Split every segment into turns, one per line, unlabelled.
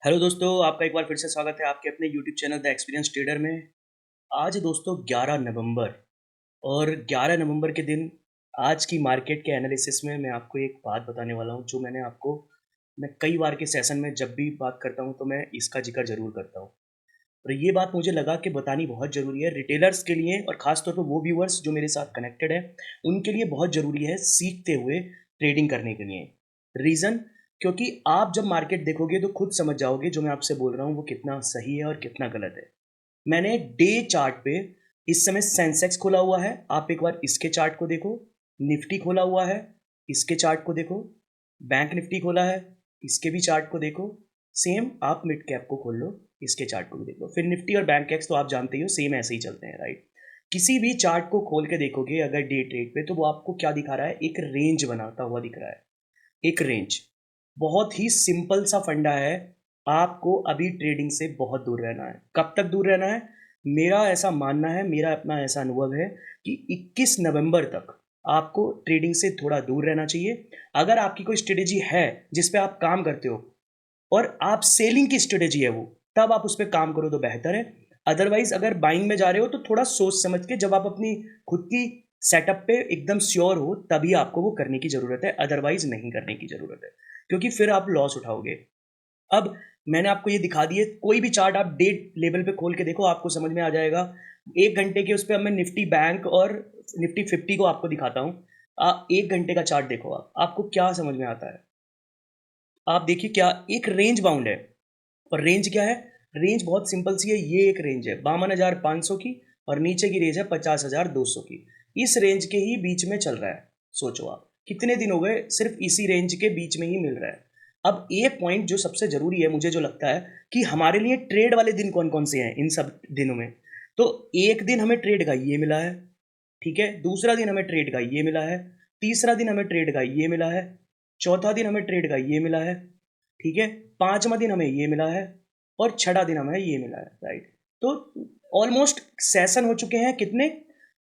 Hello दोस्तों, आपका एक बार फिर से स्वागत है आपके अपने YouTube channel the experience trader में। आज दोस्तों 11 नवंबर और 11 नवंबर के दिन आज की मार्केट के एनालिसिस में मैं आपको एक बात बताने वाला हूं जो मैं कई बार के सेशन में जब भी बात करता हूं तो मैं इसका जिक्र ज़रूर करता हूं। और ये बात मुझे लगा कि बतानी बहुत ज़रूरी है रिटेलर्स के लिए और ख़ास तौर पर वो व्यूअर्स जो मेरे साथ कनेक्टेड है उनके लिए बहुत ज़रूरी है सीखते हुए ट्रेडिंग करने के लिए। रीज़न, क्योंकि आप जब मार्केट देखोगे तो खुद समझ जाओगे जो मैं आपसे बोल रहा हूँ वो कितना सही है और कितना गलत है। मैंने डे चार्ट पे इस समय सेंसेक्स खोला हुआ है, आप एक बार इसके चार्ट को देखो। निफ्टी खोला हुआ है, इसके चार्ट को देखो। बैंक निफ्टी खोला है, इसके भी चार्ट को देखो। सेम आप मिड कैप को खोल लो, इसके चार्ट को भी देख लो। फिर निफ्टी और बैंक एक्स तो आप जानते ही हो सेम ऐसे ही चलते हैं, राइट। किसी भी चार्ट को खोल के देखोगे अगर डे ट्रेड पे तो वो आपको क्या दिखा रहा है, एक रेंज बनाता हुआ दिख रहा है। एक रेंज, बहुत ही सिंपल सा फंडा है। आपको अभी ट्रेडिंग से बहुत दूर रहना है। कब तक दूर रहना है? मेरा ऐसा मानना है, मेरा अपना ऐसा अनुभव है कि 21 नवंबर तक आपको ट्रेडिंग से थोड़ा दूर रहना चाहिए। अगर आपकी कोई स्ट्रेटेजी है जिस पे आप काम करते हो और आप सेलिंग की स्ट्रेटेजी है वो, तब आप उस पर काम करो तो बेहतर है। अदरवाइज अगर बाइंग में जा रहे हो तो थोड़ा सोच समझ के, जब आप अपनी खुद की सेटअप पे एकदम श्योर हो तभी आपको वो करने की ज़रूरत है, अदरवाइज नहीं करने की ज़रूरत है, क्योंकि फिर आप लॉस उठाओगे। अब मैंने आपको ये दिखा दिए, कोई भी चार्ट आप डे लेवल पे खोल के देखो आपको समझ में आ जाएगा। 1 घंटे के उस पर अब मैं निफ्टी बैंक और निफ्टी 50 को आपको दिखाता हूँ। 1 घंटे का चार्ट देखो, आपको क्या समझ में आता है। आप देखिए, क्या एक रेंज बाउंड है। और रेंज क्या है? रेंज बहुत सिंपल सी है, ये एक रेंज है 52,500 की और नीचे की रेंज है 50,200 की। इस रेंज के ही बीच में चल रहा है। सोचो आप कितने दिन हो गए सिर्फ इसी रेंज के बीच में ही मिल रहा है। अब एक पॉइंट जो सबसे जरूरी है, मुझे जो लगता है कि हमारे लिए ट्रेड वाले दिन कौन कौन से हैं इन सब दिनों में। तो एक दिन हमें ट्रेड का ये मिला है, ठीक है। दूसरा दिन हमें ट्रेड का ये मिला है। तीसरा दिन हमें ट्रेड का ये मिला है। चौथा दिन हमें ट्रेड का ये मिला है, ठीक है। पांचवा दिन हमें ये मिला है और छठा दिन हमें ये मिला है, राइट। तो ऑलमोस्ट सेशन हो चुके हैं कितने,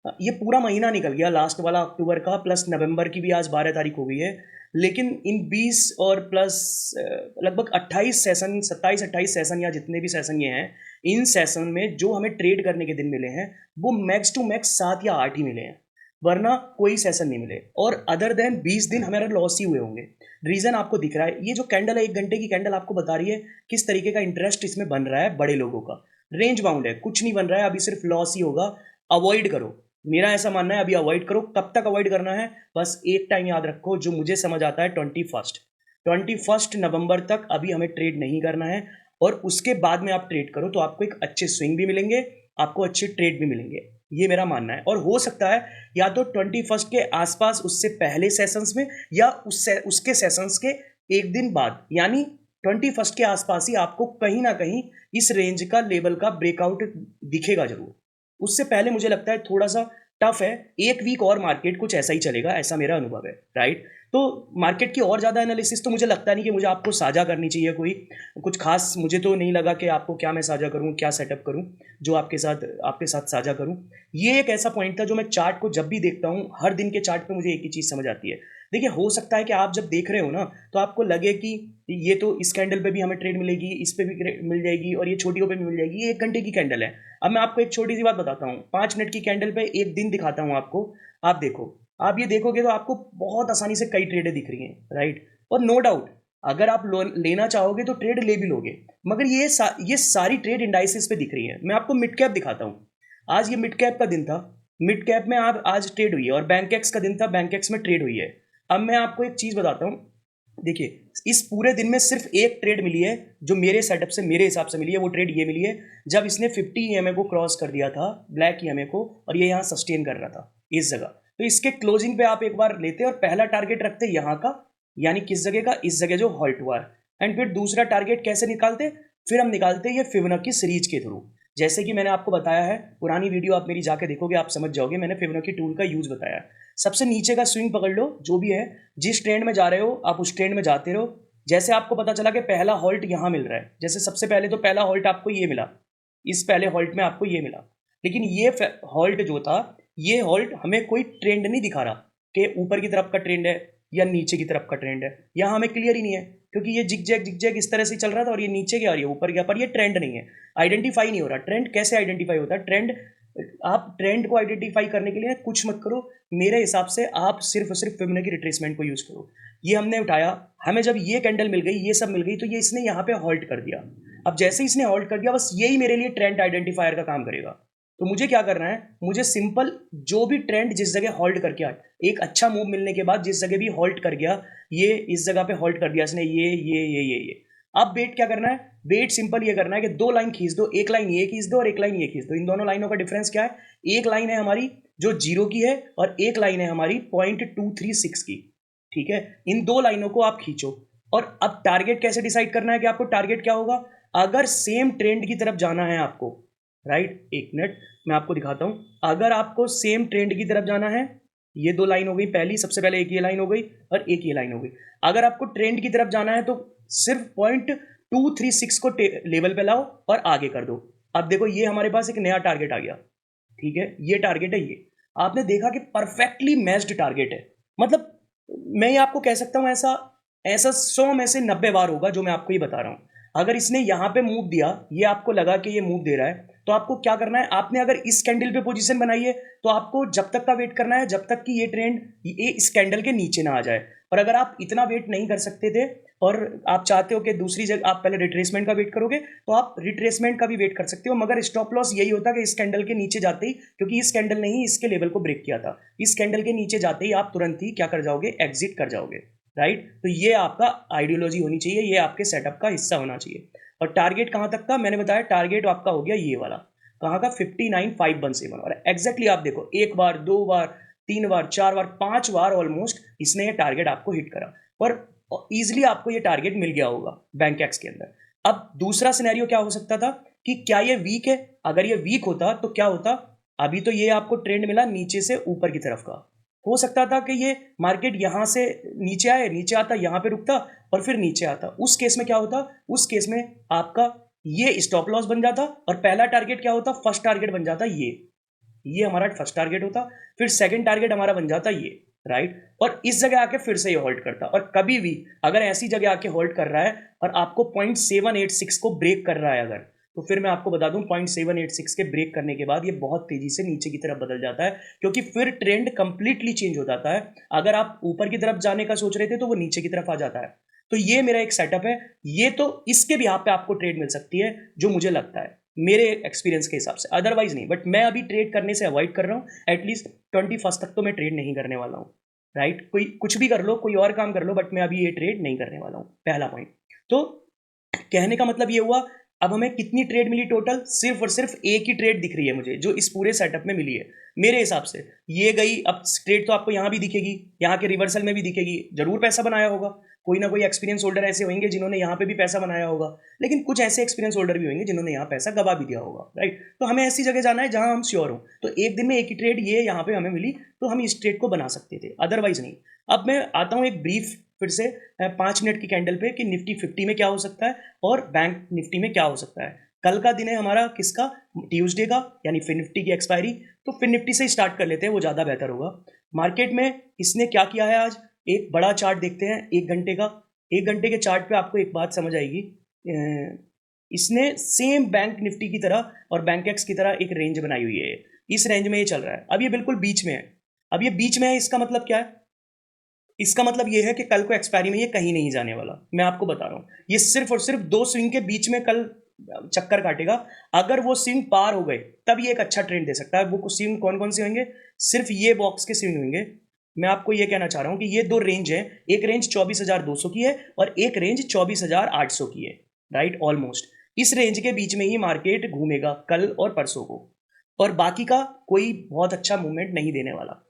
ये पूरा महीना निकल गया लास्ट वाला अक्टूबर का, प्लस नवंबर की भी आज 12 तारीख हो गई है। लेकिन इन 20 और प्लस लगभग 28 सेशन, 27-28 सेशन या जितने भी सेशन ये हैं, इन सेशन में जो हमें ट्रेड करने के दिन मिले हैं वो मैक्स टू मैक्स 7 या 8 ही मिले हैं, वरना कोई सेशन नहीं मिले। और अदर देन 20 दिन हमारे लॉस ही हुए होंगे। रीजन आपको दिख रहा है, ये जो कैंडल है 1 घंटे की कैंडल आपको बता रही है किस तरीके का इंटरेस्ट इसमें बन रहा है बड़े लोगों का। रेंज बाउंड है, कुछ नहीं बन रहा है, अभी सिर्फ लॉस ही होगा। अवॉइड करो, मेरा ऐसा मानना है, अभी अवॉइड करो। कब तक अवॉइड करना है? बस एक टाइम याद रखो जो मुझे समझ आता है, 21 नवंबर तक अभी हमें ट्रेड नहीं करना है। और उसके बाद में आप ट्रेड करो तो आपको एक अच्छे स्विंग भी मिलेंगे, आपको अच्छे ट्रेड भी मिलेंगे, ये मेरा मानना है। और हो सकता है या तो 21 के आसपास, उससे पहले सेशंस में, या उससे उसके सेशंस के एक दिन बाद, यानी 21 के आसपास ही आपको कहीं ना कहीं इस रेंज का लेवल का ब्रेकआउट दिखेगा जरूर। उससे पहले मुझे लगता है थोड़ा सा टफ है। एक वीक और मार्केट कुछ ऐसा ही चलेगा, ऐसा मेरा अनुभव है, राइट। तो मार्केट की और ज़्यादा एनालिसिस तो मुझे लगता नहीं कि मुझे आपको साझा करनी चाहिए कोई कुछ खास। मुझे तो नहीं लगा कि आपको क्या मैं साझा करूं, क्या सेटअप करूं जो आपके साथ साझा करूं। ये एक ऐसा पॉइंट था जो मैं चार्ट को जब भी देखता हूं, हर दिन के चार्ट पे मुझे एक ही चीज़ समझ आती है। देखिए, हो सकता है कि आप जब देख रहे हो ना तो आपको लगे कि ये तो इस कैंडल पे भी हमें ट्रेड मिलेगी, इस पे भी मिल जाएगी और ये छोटियों पे भी मिल जाएगी, ये 1 घंटे की कैंडल है। अब मैं आपको एक छोटी सी बात बताता हूँ, 5 मिनट की कैंडल पे एक दिन दिखाता हूँ आपको। आप देखो, आप ये देखोगे तो आपको बहुत आसानी से कई ट्रेडें दिख रही हैं, राइट। और नो डाउट अगर आप लोन लेना चाहोगे तो ट्रेड ले भी लोगे, मगर ये सारी ट्रेड इंडाइसिस पे दिख रही है। मैं आपको मिड कैप दिखाता हूँ। आज ये मिड कैप का दिन था, मिड कैप में आप आज ट्रेड हुई है, और बैंक एक्स का दिन था, बैंक एक्स में ट्रेड हुई है। अब मैं आपको एक चीज बताता हूँ, देखिए, इस पूरे दिन में सिर्फ एक ट्रेड मिली है जो मेरे सेटअप से, मेरे हिसाब से मिली है। वो ट्रेड ये मिली है जब इसने 50 EMA को क्रॉस कर दिया था, ब्लैक EMA को, और ये यहाँ सस्टेन कर रहा था इस जगह। तो इसके क्लोजिंग पे आप एक बार लेते और पहला टारगेट रखते यहाँ का, यानी किस जगह का, इस जगह जो हॉल्ट हुआ है। एंड फिर दूसरा टारगेट कैसे निकालते? फिर हम निकालते ये फिबोनाची सीरीज के थ्रू। जैसे कि मैंने आपको बताया है, पुरानी वीडियो आप मेरी जाके देखोगे आप समझ जाओगे, मैंने फिबोनाची टूल का यूज बताया है। सबसे नीचे का स्विंग पकड़ लो, जो भी है, जिस ट्रेंड में जा रहे हो आप उस ट्रेंड में जाते रहो। जैसे आपको पता चला कि पहला हॉल्ट यहाँ मिल रहा है, जैसे सबसे पहले तो पहला हॉल्ट आपको ये मिला, इस पहले हॉल्ट में आपको ये मिला। लेकिन ये हॉल्ट जो था, ये हॉल्ट हमें कोई ट्रेंड नहीं दिखा रहा कि ऊपर की तरफ का ट्रेंड है, या नीचे की तरफ का ट्रेंड है, यहाँ हमें क्लियर ही नहीं है, क्योंकि ये जिग इस तरह से चल रहा था और ये नीचे गया और ये ऊपर गया, पर ये ट्रेंड नहीं है, आइडेंटिफाई नहीं हो रहा। ट्रेंड कैसे आइडेंटिफाई होता है? ट्रेंड, आप ट्रेंड को आइडेंटिफाई करने के लिए कुछ मत करो, मेरे हिसाब से आप सिर्फ और सिर्फ फिबोनाची रिट्रेसमेंट को यूज करो। ये हमने उठाया, हमें जब ये कैंडल मिल गई, ये सब मिल गई, तो ये इसने यहाँ पे हॉल्ट कर दिया। अब जैसे इसने हॉल्ट कर दिया, बस यही मेरे लिए ट्रेंड आइडेंटिफायर का काम करेगा। तो मुझे क्या करना है, मुझे सिंपल जो भी ट्रेंड जिस जगह हॉल्ट करके आ, एक अच्छा मूव मिलने के बाद जिस जगह भी हॉल्ट कर गया, ये इस जगह पे हॉल्ट कर दिया इसने, ये अब वेट क्या करना है, वेट सिंपल ये करना है कि दो लाइन खींच दो, एक लाइन ये खींच दो और एक लाइन ये खींच दो। इन दोनों लाइनों का डिफरेंस क्या है? एक लाइन है हमारी जो 0 की है और एक लाइन है हमारी 0.236 की, ठीक है। इन दो लाइनों को आप खींचो। और अब टारगेट कैसे डिसाइड करना है कि आपको टारगेट क्या होगा? अगर सेम ट्रेंड की तरफ जाना है आपको, राइट, एक मिनट मैं आपको दिखाता हूं। अगर आपको सेम ट्रेंड की तरफ जाना है, ये दो लाइन हो गई पहली, सबसे पहले एक ये लाइन हो गई और एक ये लाइन हो गई। अगर आपको ट्रेंड की तरफ जाना है तो सिर्फ 0.236 को लेवल पे लाओ और आगे कर दो। अब देखो ये हमारे पास एक नया टारगेट आ गया, ठीक है, ये टारगेट है। ये आपने देखा कि परफेक्टली मैच्ड टारगेट है। मतलब मैं ये आपको कह सकता हूं ऐसा ऐसा 100 में से 90 बार होगा जो मैं आपको ये बता रहा हूं। अगर इसने यहां पे मूव दिया, ये आपको लगा कि ये मूव दे रहा है, तो आपको क्या करना है, आपने अगर इस कैंडल पे पोजीशन बनाई है तो आपको जब तक का वेट करना है जब तक कि ये ट्रेंड ये इस कैंडल के नीचे ना आ जाए। और अगर आप इतना वेट नहीं कर सकते थे और आप चाहते हो कि दूसरी जगह आप पहले रिट्रेसमेंट का वेट करोगे, तो आप रिट्रेसमेंट का भी वेट कर सकते हो, मगर स्टॉप लॉस यही होता कि इस कैंडल के नीचे जाते ही, क्योंकि इस कैंडल ने ही इसके लेवल को ब्रेक किया था, इस कैंडल के नीचे जाते ही आप तुरंत ही क्या कर जाओगे, एग्जिट कर जाओगे, राइट। तो ये आपका आइडियोलॉजी होनी चाहिए, ये आपके सेटअप का हिस्सा होना चाहिए। और टारगेट कहां तक का मैंने बताया, टारगेट आपका हो गया ये वाला, कहां का, 59,517। और एग्जैक्टली आप देखो, एक बार, दो बार, तीन बार, चार बार, 5 बार ऑलमोस्ट इसने ये टारगेट आपको हिट करा, पर इजिली आपको ये टारगेट मिल गया होगा बैंक एक्स के अंदर। अब दूसरा सिनेरियो क्या हो सकता था कि क्या ये वीक है? अगर ये वीक होता तो क्या होता, अभी तो ये आपको ट्रेंड मिला नीचे से ऊपर की तरफ का, हो सकता था कि ये मार्केट यहां से नीचे आए, नीचे आता, यहां पे रुकता और फिर नीचे आता। उस केस में क्या होता, उस केस में आपका ये स्टॉप लॉस बन जाता और पहला टारगेट क्या होता, फर्स्ट टारगेट बन जाता ये हमारा फर्स्ट टारगेट होता, फिर सेकंड टारगेट हमारा बन जाता ये, राइट। और इस जगह आके फिर से ये होल्ड करता। और कभी भी अगर ऐसी जगह आके होल्ड कर रहा है और आपको 0.786 को ब्रेक कर रहा है अगर, तो फिर मैं आपको बता दूं 0.786 के ब्रेक करने के बाद ये बहुत तेजी से नीचे की तरफ बदल जाता है, क्योंकि फिर ट्रेंड कंप्लीटली चेंज हो जाता है। अगर आप ऊपर की तरफ जाने का सोच रहे थे तो वो नीचे की तरफ आ जाता है। तो ये मेरा एक सेटअप है, ये तो इसके भी यहाँ पे आपको ट्रेड मिल सकती है जो मुझे लगता है मेरे एक्सपीरियंस के हिसाब से, अदरवाइज नहीं। बट मैं अभी ट्रेड करने से अवॉइड कर रहा हूँ, एटलीस्ट 21 तक तो मैं ट्रेड नहीं करने वाला हूँ, राइट। कोई कुछ भी कर लो, कोई और काम कर लो, बट मैं अभी ये ट्रेड नहीं करने वाला हूँ, पहला पॉइंट। तो कहने का मतलब ये हुआ, अब हमें कितनी ट्रेड मिली टोटल, सिर्फ और सिर्फ एक ही ट्रेड दिख रही है मुझे जो इस पूरे सेटअप में मिली है मेरे हिसाब से, ये गई। अब ट्रेड तो आपको यहाँ भी दिखेगी, यहाँ के रिवर्सल में भी दिखेगी, जरूर पैसा बनाया होगा, कोई ना कोई एक्सपीरियंस होल्डर ऐसे होंगे जिन्होंने यहाँ पे भी पैसा बनाया होगा, लेकिन कुछ ऐसे एक्सपीरियंस होल्डर भी होंगे जिन्होंने यहाँ पैसा गवा भी दिया होगा, राइट। तो हमें ऐसी जगह जाना है जहाँ हम श्योर हो, तो एक दिन में एक ही ट्रेड ये यहाँ पे हमें मिली तो हम इस ट्रेड को बना सकते थे, अदरवाइज नहीं। अब मैं आता हूँ एक ब्रीफ फिर से 5 मिनट की कैंडल पे कि निफ्टी 50 में क्या हो सकता है और बैंक निफ्टी में क्या हो सकता है। कल का दिन है हमारा किसका, ट्यूसडे का, यानी फिर निफ्टी की एक्सपायरी। तो फिर निफ्टी से स्टार्ट कर लेते हैं, वो ज़्यादा बेहतर होगा। मार्केट में इसने क्या किया है आज, एक बड़ा चार्ट देखते हैं 1 घंटे का। 1 घंटे के चार्ट पे आपको एक बात समझ आएगी, इसने सेम बैंक निफ्टी की तरह और बैंक एक्स की तरह एक रेंज बनाई हुई है, इस रेंज में ये चल रहा है। अब ये बिल्कुल बीच में है, अब ये बीच में है, इसका मतलब क्या है, इसका मतलब ये है कि कल को एक्सपायरी में ये कहीं नहीं जाने वाला, मैं आपको बता रहा हूँ। ये सिर्फ और सिर्फ 2 स्विंग के बीच में कल चक्कर काटेगा। अगर वो स्विंग पार हो गए तब ये एक अच्छा ट्रेंड दे सकता है। वो स्विंग कौन कौन से होंगे, सिर्फ ये बॉक्स के स्विंग होंगे। मैं आपको ये कहना चाह रहा हूँ कि ये 2 रेंज है, एक रेंज 24,200 की है और एक रेंज 24,800 की है, राइट। ऑलमोस्ट इस रेंज के बीच में ही मार्केट घूमेगा कल और परसों को, और बाकी का कोई बहुत अच्छा मूवमेंट नहीं देने वाला।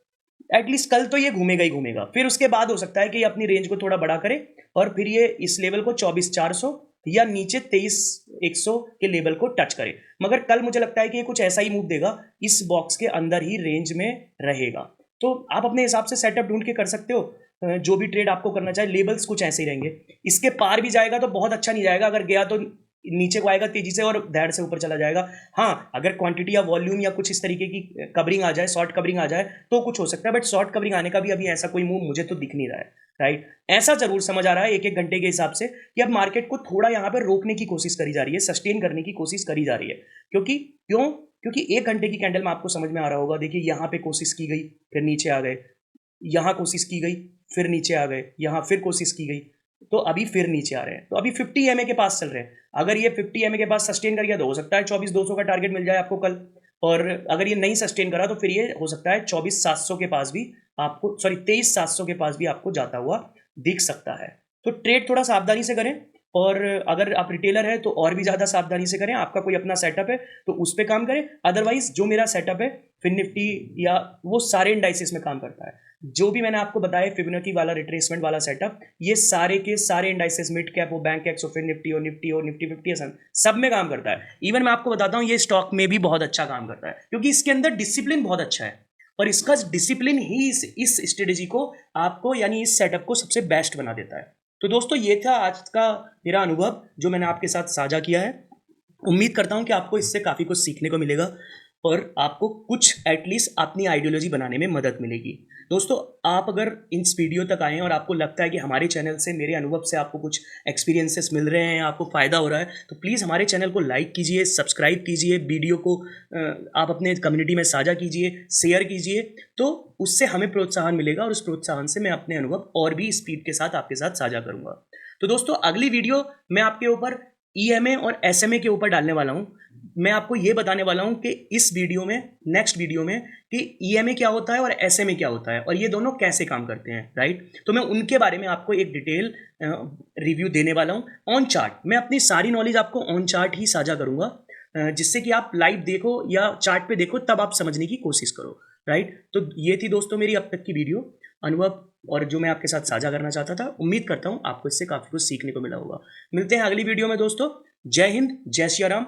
एटलीस्ट कल तो ये घूमेगा ही घूमेगा, फिर उसके बाद हो सकता है कि ये अपनी रेंज को थोड़ा बड़ा करे और फिर ये इस लेवल को 24,400 या नीचे 23,100 के लेवल को टच करे। मगर कल मुझे लगता है कि ये कुछ ऐसा ही मूव देगा, इस बॉक्स के अंदर ही रेंज में रहेगा। तो आप अपने हिसाब से सेटअप ढूंढ के कर सकते हो, जो भी ट्रेड आपको करना चाहे। लेवल्स कुछ ऐसे ही रहेंगे, इसके पार भी जाएगा तो बहुत अच्छा नहीं जाएगा, अगर गया तो नीचे को आएगा तेजी से और धैर्य से ऊपर चला जाएगा। हाँ, अगर क्वांटिटी या वॉल्यूम या कुछ इस तरीके की कवरिंग आ जाए, शॉर्ट कवरिंग आ जाए तो कुछ हो सकता है, बट शॉर्ट कवरिंग आने का भी अभी ऐसा कोई मूव मुझे तो दिख नहीं रहा है, राइट। ऐसा जरूर समझ आ रहा है एक एक घंटे के हिसाब से कि अब मार्केट को थोड़ा यहाँ पर रोकने की कोशिश करी जा रही है, सस्टेन करने की कोशिश करी जा रही है। क्योंकि एक घंटे की कैंडल में आपको समझ में आ रहा होगा, देखिए यहाँ पे कोशिश की गई, फिर नीचे आ गए, यहाँ कोशिश की गई, फिर नीचे आ गए, यहाँ फिर कोशिश की गई, तो अभी फिर नीचे आ रहे हैं। तो अभी 50 EMA के पास चल रहे हैं। अगर ये 50 EMA के पास सस्टेन कर गया तो हो सकता है 24,200 का टारगेट मिल जाए आपको कल, और अगर ये नहीं सस्टेन करा तो फिर ये हो सकता है 24,700 के पास भी आपको, सॉरी 23,700 के पास भी आपको जाता हुआ दिख सकता है। तो ट्रेड थोड़ा सावधानी से करें, और अगर आप रिटेलर है तो और भी ज़्यादा सावधानी से करें। आपका कोई अपना सेटअप है तो उस पर काम करें, अदरवाइज जो मेरा सेटअप है फिन निफ्टी या वो सारे इंडाइसिस में काम करता है। जो भी मैंने आपको बताया फिबोनाची वाला रिट्रेसमेंट वाला सेटअप, ये सारे के सारे इंडाइसेस, मिड कैप हो, बैंक एक्स हो, फिर निफ्टी हो, निफ्टी 50 सब में काम करता है। इवन मैं आपको बताता हूँ ये स्टॉक में भी बहुत अच्छा काम करता है, क्योंकि इसके अंदर डिसिप्लिन बहुत अच्छा है, और इसका डिसिप्लिन ही इस स्ट्रेटेजी को आपको, यानी इस सेटअप को सबसे बेस्ट बना देता है। तो दोस्तों ये था आज का मेरा अनुभव जो मैंने आपके साथ साझा किया है। उम्मीद करता हूँ कि आपको इससे काफ़ी कुछ सीखने को मिलेगा और आपको कुछ एटलीस्ट अपनी आइडियोलॉजी बनाने में मदद मिलेगी। दोस्तों, आप अगर इस वीडियो तक आए हैं और आपको लगता है कि हमारे चैनल से, मेरे अनुभव से आपको कुछ एक्सपीरियंसेस मिल रहे हैं, आपको फ़ायदा हो रहा है, तो प्लीज़ हमारे चैनल को लाइक कीजिए, सब्सक्राइब कीजिए, वीडियो को आप अपने कम्युनिटी में साझा कीजिए, शेयर कीजिए, तो उससे हमें प्रोत्साहन मिलेगा और उस प्रोत्साहन से मैं अपने अनुभव और भी स्पीड के साथ आपके साथ साझा करूँगा। तो दोस्तों, अगली वीडियो मैं आपके ऊपर EMA और SMA के ऊपर डालने वाला हूँ। मैं आपको ये बताने वाला हूँ कि इस वीडियो में, नेक्स्ट वीडियो में, कि EMA क्या होता है और SMA क्या होता है और ये दोनों कैसे काम करते हैं, राइट। तो मैं उनके बारे में आपको एक डिटेल रिव्यू देने वाला हूँ ऑन चार्ट। मैं अपनी सारी नॉलेज आपको ऑन चार्ट ही साझा करूँगा, जिससे कि आप लाइव देखो या चार्ट पे देखो, तब आप समझने की कोशिश करो, राइट। तो ये थी दोस्तों मेरी अब तक की वीडियो अनुभव, और जो मैं आपके साथ साझा करना चाहता था। उम्मीद करता हूँ आपको इससे काफ़ी कुछ सीखने को मिला होगा। मिलते हैं अगली वीडियो में दोस्तों। जय हिंद, जय श्री राम,